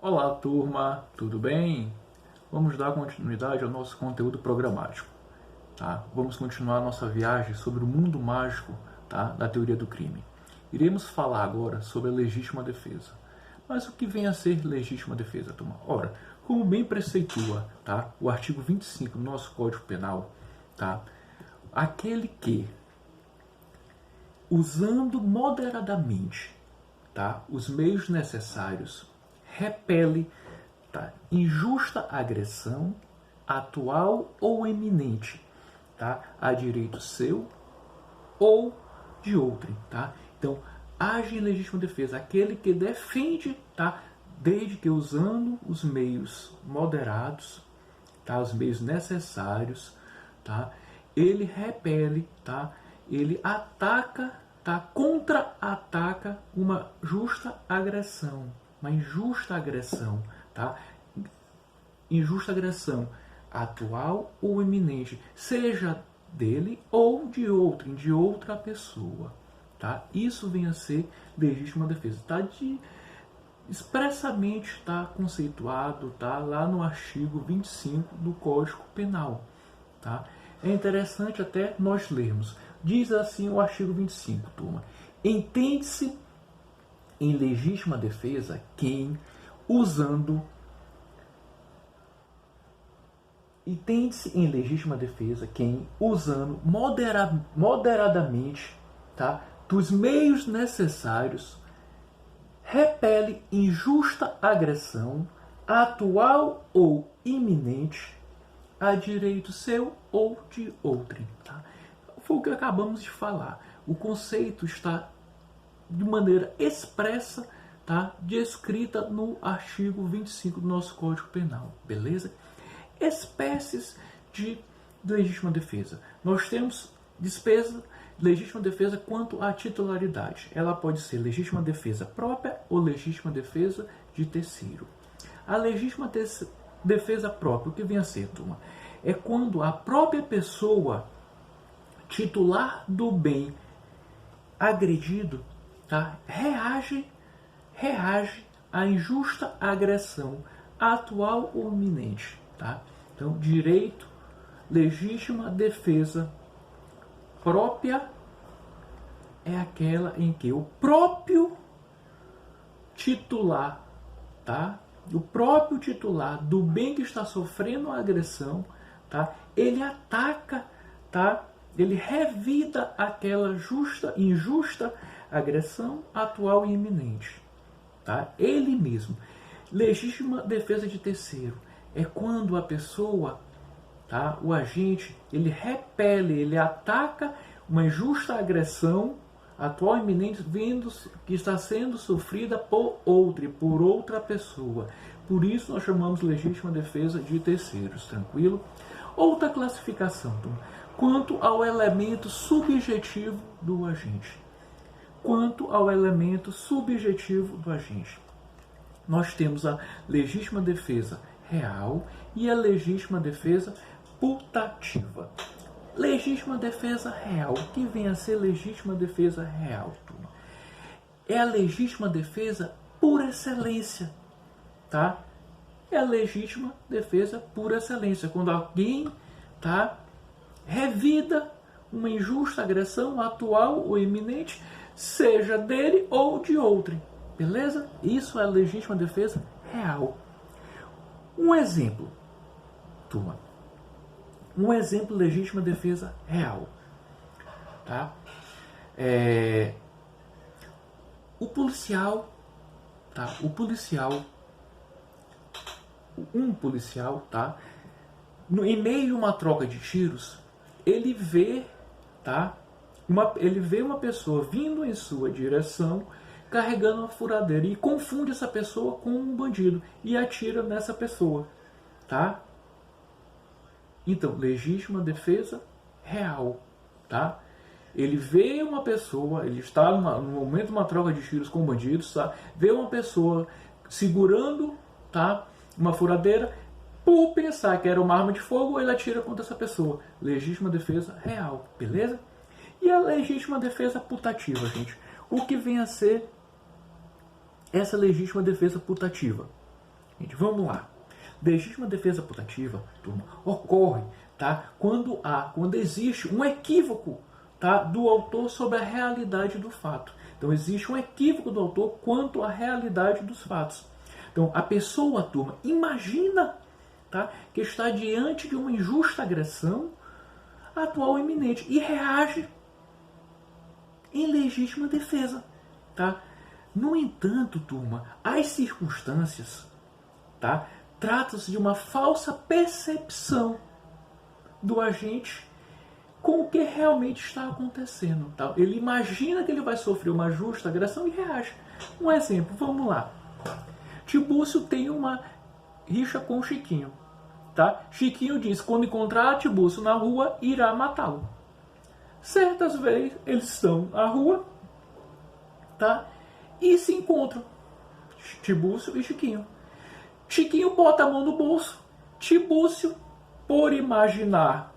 Olá, turma, tudo bem? Vamos dar continuidade ao nosso conteúdo programático, tá? Vamos continuar a nossa viagem sobre o mundo mágico, tá? Da teoria do crime. Iremos falar agora sobre a legítima defesa. Mas o que vem a ser legítima defesa, turma? Ora, como bem preceitua, tá? O artigo 25 do nosso Código Penal, tá? Aquele que, usando moderadamente, tá? Os meios necessários, repele, tá? Injusta agressão, atual ou iminente, tá? A direito seu ou de outrem, tá? Então, age em legítima defesa aquele que defende, tá? Desde que usando os meios moderados, tá? Os meios necessários, tá? Ele repele, tá? Ele ataca, tá? Contra-ataca uma justa agressão, uma injusta agressão, tá? Injusta agressão atual ou iminente, seja dele ou de outra pessoa, tá? Isso vem a ser legítima defesa, tá? Expressamente está conceituado, tá? Lá no artigo 25 do Código Penal, tá? É interessante até nós lermos. Diz assim o artigo 25, turma. Entende-se em legítima defesa quem, usando... Entende-se em legítima defesa quem, usando moderadamente, tá? Dos meios necessários, repele injusta agressão, atual ou iminente, a direito seu ou de outrem. Tá? Foi o que acabamos de falar. O conceito está de maneira expressa, tá? Descrita no artigo 25 do nosso Código Penal. Beleza? Espécies de legítima defesa. Nós temos legítima defesa quanto à titularidade. Ela pode ser legítima defesa própria ou legítima defesa de terceiro. A legítima defesa própria, o que vem a ser, turma? É quando a própria pessoa titular do bem agredido, tá? reage à injusta agressão atual ou iminente. Tá? Então, direito, legítima defesa própria é aquela em que o próprio titular, tá? O próprio titular do bem que está sofrendo a agressão, tá? Ele ataca, tá? Ele revida aquela injusta agressão atual e iminente, tá? Ele mesmo. Legítima defesa de terceiro é quando a pessoa, tá? O agente, ele repele, ele ataca uma injusta agressão atual e iminente que está sendo sofrida por outra pessoa. Por isso nós chamamos legítima defesa de terceiros, tranquilo? Outra classificação, então, quanto ao elemento subjetivo do agente. Quanto ao elemento subjetivo do agente. Nós temos a legítima defesa real e a legítima defesa putativa. Legítima defesa real. O que vem a ser legítima defesa real, turma? É a legítima defesa por excelência, tá? É a legítima defesa por excelência. Quando alguém, tá, revida uma injusta agressão atual ou iminente, seja dele ou de outrem. Beleza? Isso é a legítima defesa real. Um exemplo, turma. Um exemplo de legítima defesa real. Tá? O policial, tá? Um policial, tá? Em meio a uma troca de tiros, ele vê, tá? Ele vê uma pessoa vindo em sua direção carregando uma furadeira e confunde essa pessoa com um bandido e atira nessa pessoa, tá? Então, legítima defesa real, tá? Ele vê uma pessoa, ele está no momento de uma troca de tiros com bandidos, tá? Vê uma pessoa segurando, tá? Uma furadeira, por pensar que era uma arma de fogo, ele atira contra essa pessoa. Legítima defesa real, beleza? E a legítima defesa putativa, gente? O que vem a ser essa legítima defesa putativa? Gente, vamos lá. Legítima defesa putativa, turma, ocorre, tá, quando existe um equívoco, tá, do autor sobre a realidade do fato. Então existe um equívoco do autor quanto à realidade dos fatos. Então a pessoa, turma, imagina, tá, que está diante de uma injusta agressão atual ou iminente e reage em legítima defesa, tá? No entanto, turma, as circunstâncias, tá, trata-se de uma falsa percepção do agente com o que realmente está acontecendo, tá? Ele imagina que ele vai sofrer uma justa agressão e reage. Um exemplo, vamos lá. Tibúcio tem uma rixa com o Chiquinho, tá? Chiquinho diz que quando encontrar Tibúcio na rua, irá matá-lo. Certas vezes eles estão na rua, tá? E se encontram Tibúcio e Chiquinho. Chiquinho bota a mão no bolso. Tibúcio, por imaginar,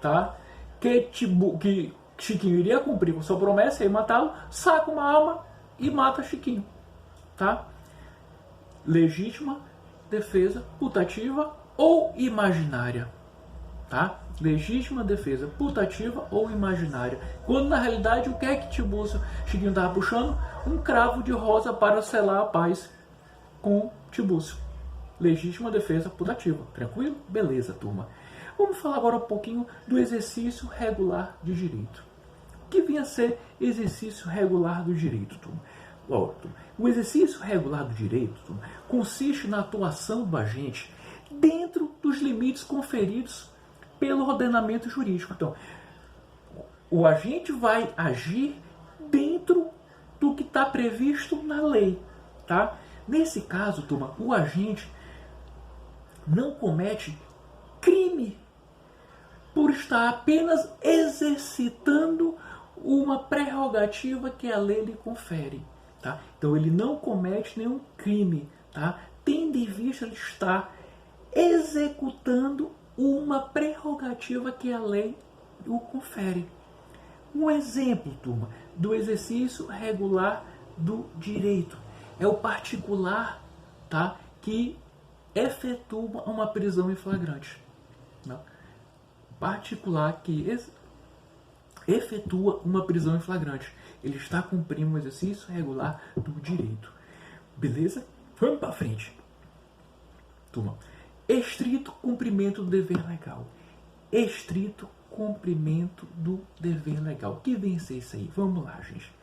tá, que Chiquinho iria cumprir com sua promessa e matá-lo, saca uma arma e mata Chiquinho, tá? Legítima defesa putativa ou imaginária, tá? Legítima defesa putativa ou imaginária. Quando na realidade o que é que Chiquinho estava puxando? Um cravo de rosa para selar a paz com Tibúcio. Legítima defesa putativa. Tranquilo? Beleza, turma. Vamos falar agora um pouquinho do exercício regular de direito. O que vinha a ser exercício regular do direito, turma? O exercício regular do direito, turma, consiste na atuação do agente dentro dos limites conferidos pelo ordenamento jurídico. Então, o agente vai agir dentro do que está previsto na lei, tá? Nesse caso, turma, o agente não comete crime por estar apenas exercitando uma prerrogativa que a lei lhe confere, tá? Então ele não comete nenhum crime, tá? Tendo em vista ele estar executando uma prerrogativa que a lei o confere. Um exemplo, turma, do exercício regular do direito é o particular, tá, que efetua uma prisão em flagrante. Não? Particular que efetua uma prisão em flagrante. Ele está cumprindo um exercício regular do direito. Beleza? Vamos para frente. Turma, estrito cumprimento do dever legal. Estrito cumprimento do dever legal. O que vem a ser isso aí? Vamos lá, gente.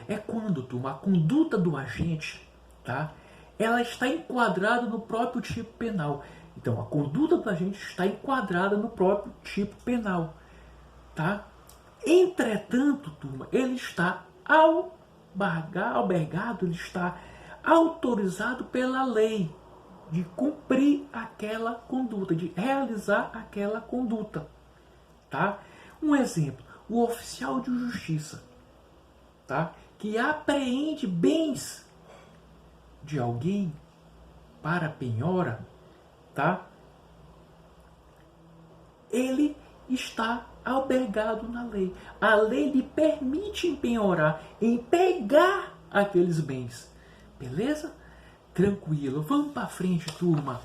É quando, turma, a conduta do agente, tá, ela está enquadrada no próprio tipo penal. Então, a conduta do agente está enquadrada no próprio tipo penal, tá? Entretanto, turma, ele está albergado, ele está autorizado pela lei de cumprir aquela conduta, de realizar aquela conduta, tá? Um exemplo, o oficial de justiça, tá, que apreende bens de alguém para penhora, tá? Ele está albergado na lei. A lei lhe permite empenhorar, pegar aqueles bens. Beleza? Tranquilo. Vamos para frente, turma.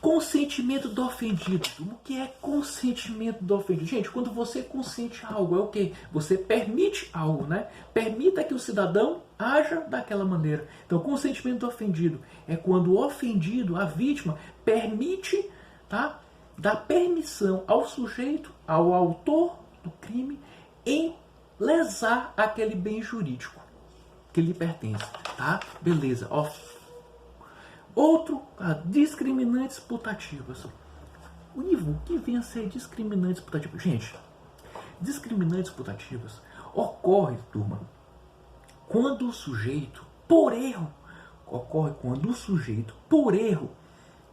Consentimento do ofendido. O que é consentimento do ofendido? Gente, quando você consente algo, é o quê? Você permite algo, né? Permita que o cidadão haja daquela maneira. Então, consentimento do ofendido é quando o ofendido, a vítima, permite, tá, dá permissão ao sujeito, ao autor do crime, em lesar aquele bem jurídico que lhe pertence, tá? Beleza, ó. Outro, discriminantes putativas. O que vem a ser discriminantes putativas? Gente, discriminantes putativas ocorre, turma, quando o sujeito, por erro,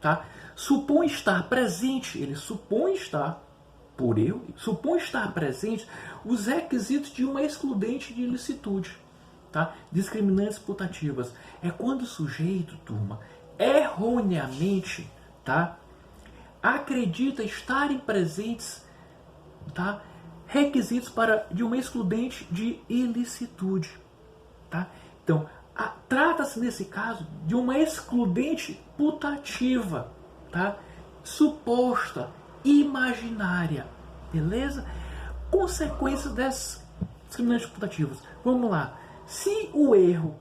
tá, supõe estar presente, ele supõe estar, por erro, supõe estar presente os requisitos de uma excludente de ilicitude, tá? Discriminantes putativas é quando o sujeito, turma, erroneamente, tá, acredita estarem presentes, tá, requisitos de uma excludente de ilicitude, tá? Então, Trata-se, nesse caso, de uma excludente putativa, tá? Suposta, imaginária, beleza? Consequências dessas discriminantes putativas. Vamos lá. Se o erro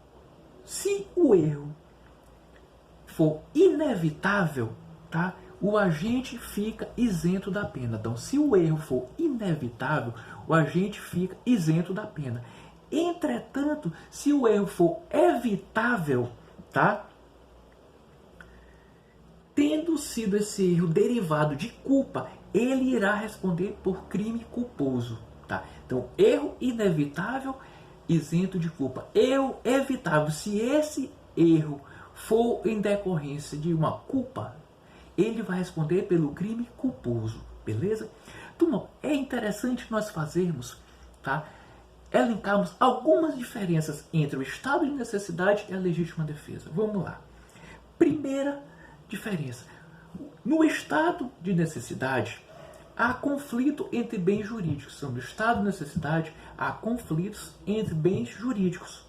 for inevitável, tá? O agente fica isento da pena. Então, se o erro for inevitável, o agente fica isento da pena. Entretanto, se o erro for evitável, tá? Tendo sido esse erro derivado de culpa, ele irá responder por crime culposo, tá? Então, erro inevitável, isento de culpa. Erro evitável, se esse erro for em decorrência de uma culpa, ele vai responder pelo crime culposo, beleza? Turma, é interessante nós fazermos, tá? Elencarmos algumas diferenças entre o estado de necessidade e a legítima defesa. Vamos lá. Primeira diferença. No estado de necessidade, há conflito entre bens jurídicos. Então, no estado de necessidade, há conflitos entre bens jurídicos,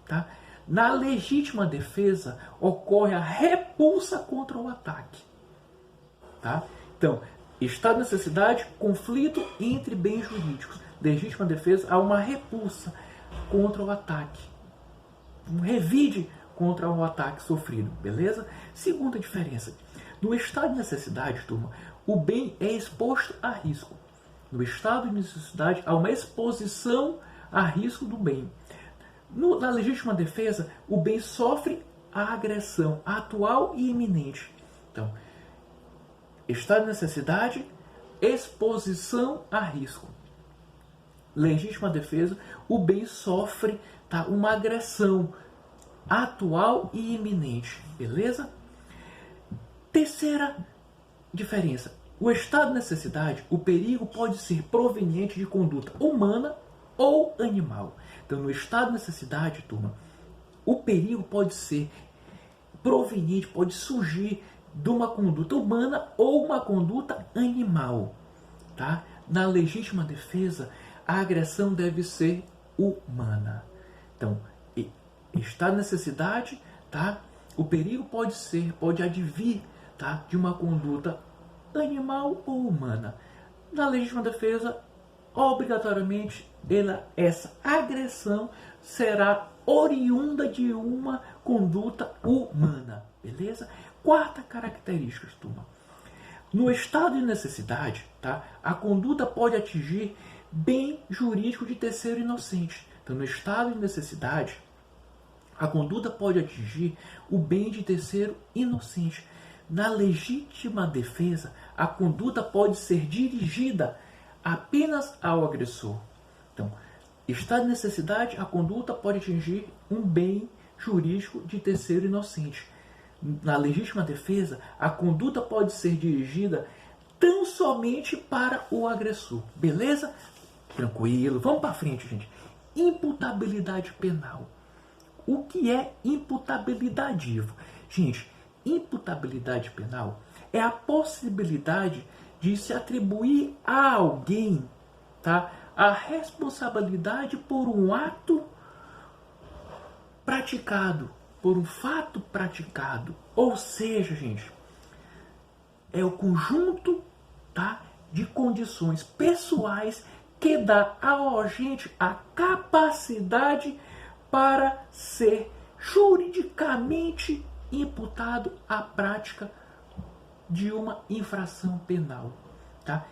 tá? Na legítima defesa, ocorre a repulsa contra o ataque, tá? Então, estado de necessidade, conflito entre bens jurídicos. Legítima defesa, há uma repulsa contra o ataque. Um revide contra o ataque sofrido, beleza? Segunda diferença. No estado de necessidade, turma, o bem é exposto a risco. No estado de necessidade, há uma exposição a risco do bem. Na legítima defesa, o bem sofre a agressão atual e iminente. Então, estado de necessidade, exposição a risco. Legítima defesa, o bem sofre, tá, uma agressão atual e iminente, beleza? Terceira diferença. O estado de necessidade, o perigo pode ser proveniente de conduta humana ou animal. Então, no estado de necessidade, turma, o perigo pode ser proveniente, pode surgir de uma conduta humana ou uma conduta animal, tá? Na legítima defesa, a agressão deve ser humana. Então, estado de necessidade, tá? O perigo pode advir, tá, de uma conduta animal ou humana. Na legítima defesa, obrigatoriamente, essa agressão será oriunda de uma conduta humana, beleza? Quarta característica, turma. No estado de necessidade, tá, a conduta pode atingir bem jurídico de terceiro inocente. Então, no estado de necessidade, a conduta pode atingir o bem de terceiro inocente. Na legítima defesa, a conduta pode ser dirigida apenas ao agressor. Então, estado de necessidade, a conduta pode atingir um bem jurídico de terceiro inocente. Na legítima defesa, a conduta pode ser dirigida tão somente para o agressor. Beleza? Tranquilo. Vamos para frente, gente. Imputabilidade penal. O que é imputabilidade, Ivo? Gente, imputabilidade penal é a possibilidade de se atribuir a alguém, tá, a responsabilidade por um ato praticado, por um fato praticado. Ou seja, gente, é o conjunto, tá, de condições pessoais que dá ao agente a capacidade para ser juridicamente imputado à prática de uma infração penal, tá?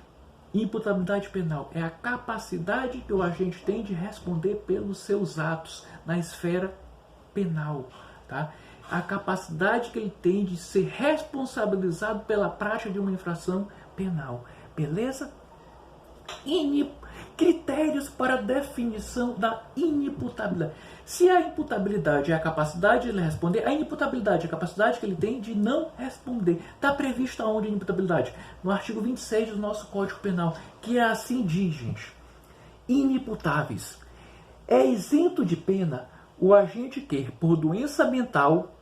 Imputabilidade penal é a capacidade que o agente tem de responder pelos seus atos na esfera penal, tá? A capacidade que ele tem de ser responsabilizado pela prática de uma infração penal, beleza? Critérios para definição da inimputabilidade. Se a imputabilidade é a capacidade de ele responder, a inimputabilidade é a capacidade que ele tem de não responder. Está prevista onde a inimputabilidade? No artigo 26 do nosso Código Penal, que é assim diz, gente. Inimputáveis. É isento de pena o agente que, por doença mental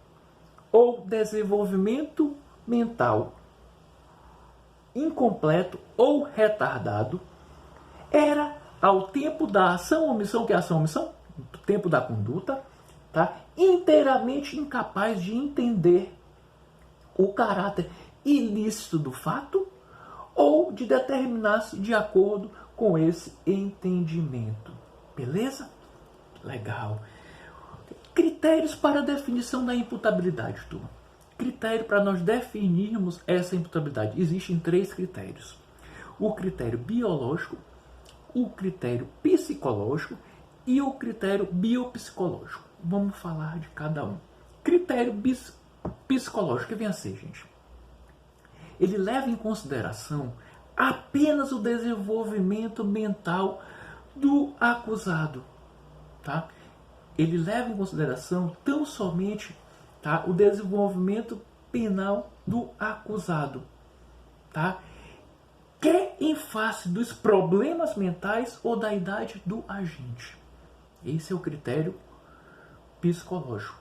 ou desenvolvimento mental incompleto ou retardado, era, ao tempo da ação ou omissão, que é ação ou omissão? No tempo da conduta, tá? Inteiramente incapaz de entender o caráter ilícito do fato ou de determinar-se de acordo com esse entendimento. Beleza? Legal. Critérios para a definição da imputabilidade, turma. Critério para nós definirmos essa imputabilidade. Existem 3 critérios. O critério biológico, o critério psicológico e o critério biopsicológico. Vamos falar de cada um. Critério psicológico, que vem a ser, gente? Ele leva em consideração apenas o desenvolvimento mental do acusado, tá? Ele leva em consideração tão somente, tá, o desenvolvimento penal do acusado, tá? Quer em face dos problemas mentais ou da idade do agente. Esse é o critério psicológico.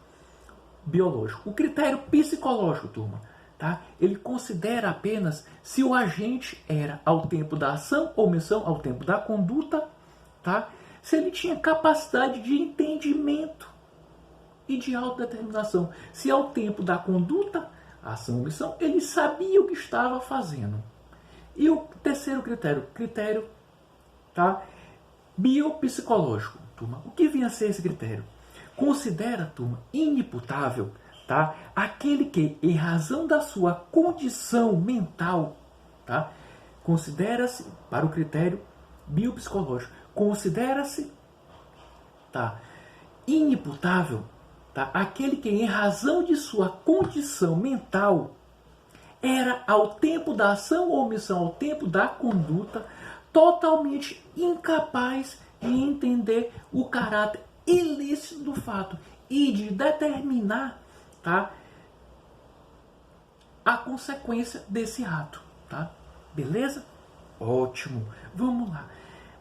Biológico. O critério psicológico, turma, tá? Ele considera apenas se o agente era ao tempo da ação ou omissão, ao tempo da conduta, tá? Se ele tinha capacidade de entendimento e de autodeterminação. Se ao tempo da conduta, ação ou omissão, ele sabia o que estava fazendo. E o terceiro critério, tá? Biopsicológico, turma. O que vinha a ser esse critério? Considera, turma, inimputável, tá? Aquele que, em razão da sua condição mental, tá? Considera-se, para o critério biopsicológico, considera-se, tá, inimputável, tá, aquele que, em razão de sua condição mental, era, ao tempo da ação ou omissão, ao tempo da conduta, totalmente incapaz de entender o caráter ilícito do fato e de determinar, tá, a consequência desse ato, tá? Beleza? Ótimo. Vamos lá.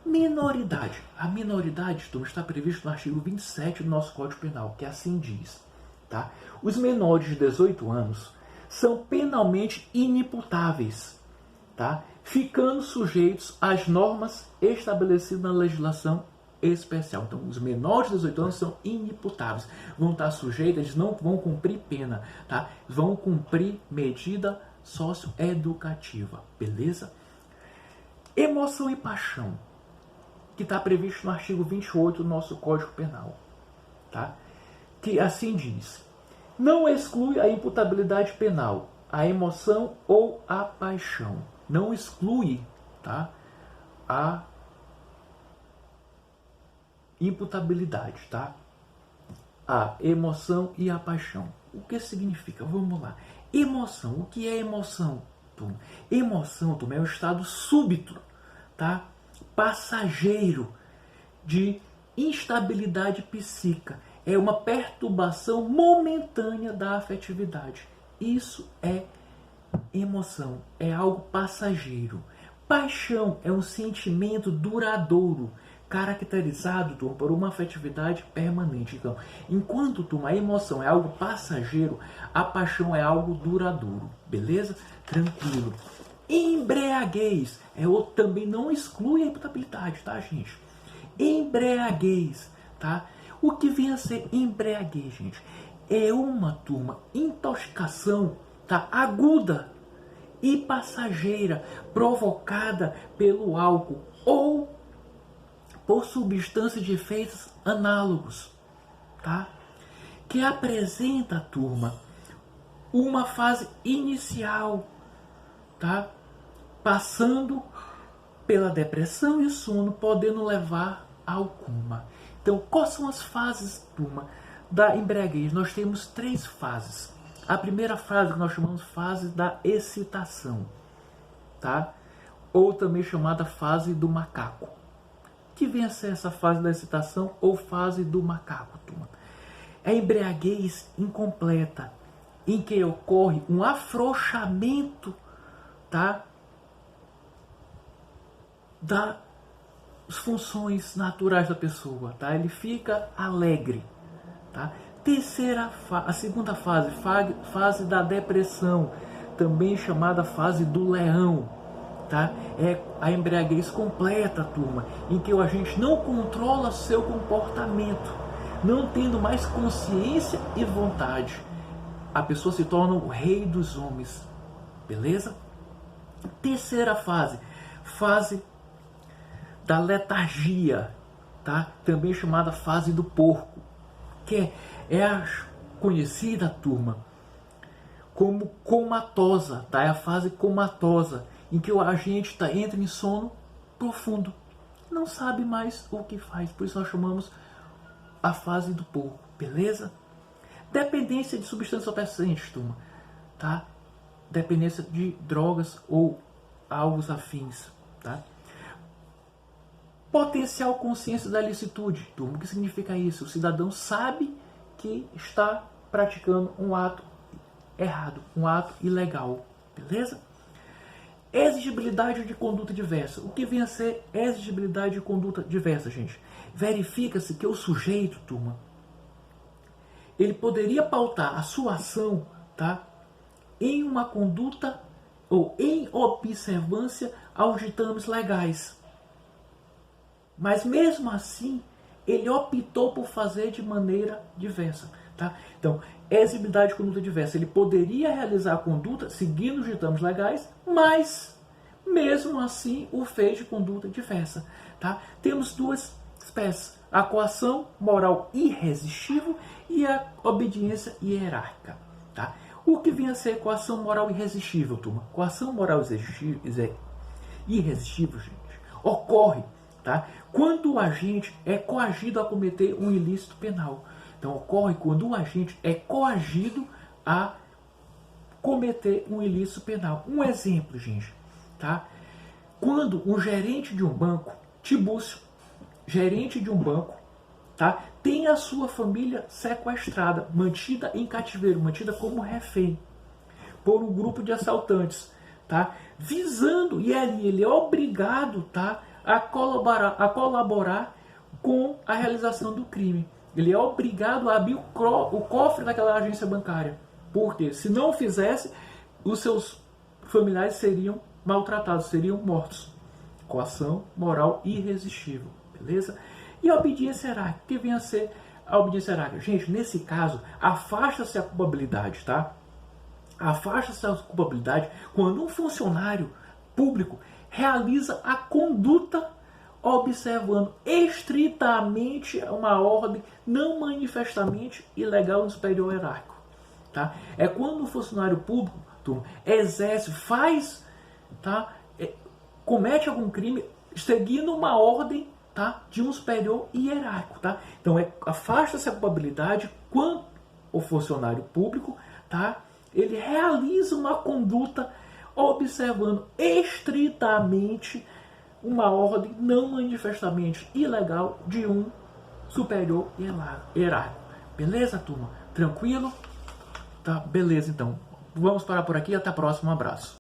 Minoridade. A minoridade, turma, está prevista no artigo 27 do nosso Código Penal, que assim diz, tá? Os menores de 18 anos são penalmente inimputáveis, tá? Ficando sujeitos às normas estabelecidas na legislação especial. Então, os menores de 18 anos são inimputáveis. Vão estar sujeitos, eles não vão cumprir pena, tá? Vão cumprir medida socioeducativa, beleza? Emoção e paixão, que está previsto no artigo 28 do nosso Código Penal, tá? Que assim diz: não exclui a imputabilidade penal a emoção ou a paixão. Não exclui, tá, a imputabilidade, tá? A emoção e a paixão. O que significa? Vamos lá. Emoção. O que é emoção, turma? Emoção, turma, é um estado súbito, tá? Passageiro de instabilidade psíquica. É uma perturbação momentânea da afetividade. Isso é emoção, é algo passageiro. Paixão é um sentimento duradouro, caracterizado, turma, por uma afetividade permanente. Então, enquanto, turma, a emoção é algo passageiro, a paixão é algo duradouro. Beleza? Tranquilo. Embriaguez também não exclui a imputabilidade, tá, gente? Embriaguez, tá? O que vem a ser embriaguez, gente? É uma, turma, intoxicação, tá, aguda e passageira provocada pelo álcool ou por substâncias de efeitos análogos, tá? Que apresenta, turma, uma fase inicial, tá? Passando pela depressão e sono, podendo levar ao coma. Então, quais são as fases, turma, da embriaguez? Nós temos 3 fases. A primeira fase que nós chamamos fase da excitação, tá? Ou também chamada fase do macaco. Que vem a ser essa fase da excitação ou fase do macaco, turma? É a embriaguez incompleta, em que ocorre um afrouxamento, tá, das funções naturais da pessoa, tá? Ele fica alegre, tá? A segunda fase da depressão, também chamada fase do leão, tá? É a embriaguez completa, turma, em que o agente não controla seu comportamento, não tendo mais consciência e vontade, a pessoa se torna o rei dos homens. Beleza? Terceira fase, fase da letargia, tá? Também chamada fase do porco, que é a conhecida, turma, como comatosa, tá? É a fase comatosa, em que o agente entra em sono profundo, não sabe mais o que faz, por isso nós chamamos a fase do porco, beleza? Dependência de substâncias entorpecentes, turma, tá? Dependência de drogas ou algo afins, tá? Potencial consciência da licitude, turma. O que significa isso? O cidadão sabe que está praticando um ato errado, um ato ilegal, beleza? Exigibilidade de conduta diversa. O que vem a ser exigibilidade de conduta diversa, gente? Verifica-se que o sujeito, turma, ele poderia pautar a sua ação, tá, em uma conduta ou em observância aos ditames legais. Mas mesmo assim, ele optou por fazer de maneira diversa, tá? Então, exigibilidade de conduta diversa. Ele poderia realizar a conduta seguindo os ditames legais, mas mesmo assim o fez de conduta diversa, tá? Temos duas espécies: a coação moral irresistível e a obediência hierárquica, tá? O que vem a ser coação moral irresistível, turma? Coação moral irresistível, gente, ocorre, tá, quando o agente é coagido a cometer um ilícito penal. Então, ocorre quando o agente é coagido a cometer um ilícito penal. Um exemplo, gente, tá? Quando um gerente de um banco, Tibúcio, gerente de um banco, tá, tem a sua família sequestrada, mantida em cativeiro, mantida como refém por um grupo de assaltantes, tá, visando, e ali ele é obrigado, tá, a colaborar com a realização do crime. Ele é obrigado a abrir o cofre daquela agência bancária, porque se não fizesse, os seus familiares seriam maltratados, seriam mortos. Coação moral irresistível, beleza? E a obediência hierárquica, que vem a ser a obediência hierárquica? Gente, nesse caso, afasta-se a culpabilidade, tá? Afasta-se a culpabilidade quando um funcionário público realiza a conduta observando estritamente uma ordem não manifestamente ilegal no superior hierárquico, tá? É quando um funcionário público, turma, exerce, faz, tá, comete algum crime seguindo uma ordem, tá, de um superior hierárquico, tá? Então afasta-se a culpabilidade quando o funcionário público, tá, ele realiza uma conduta observando estritamente uma ordem não manifestamente ilegal de um superior hierárquico. Beleza, turma? Tranquilo? Tá, beleza, então. Vamos parar por aqui. Até a próxima. Um abraço.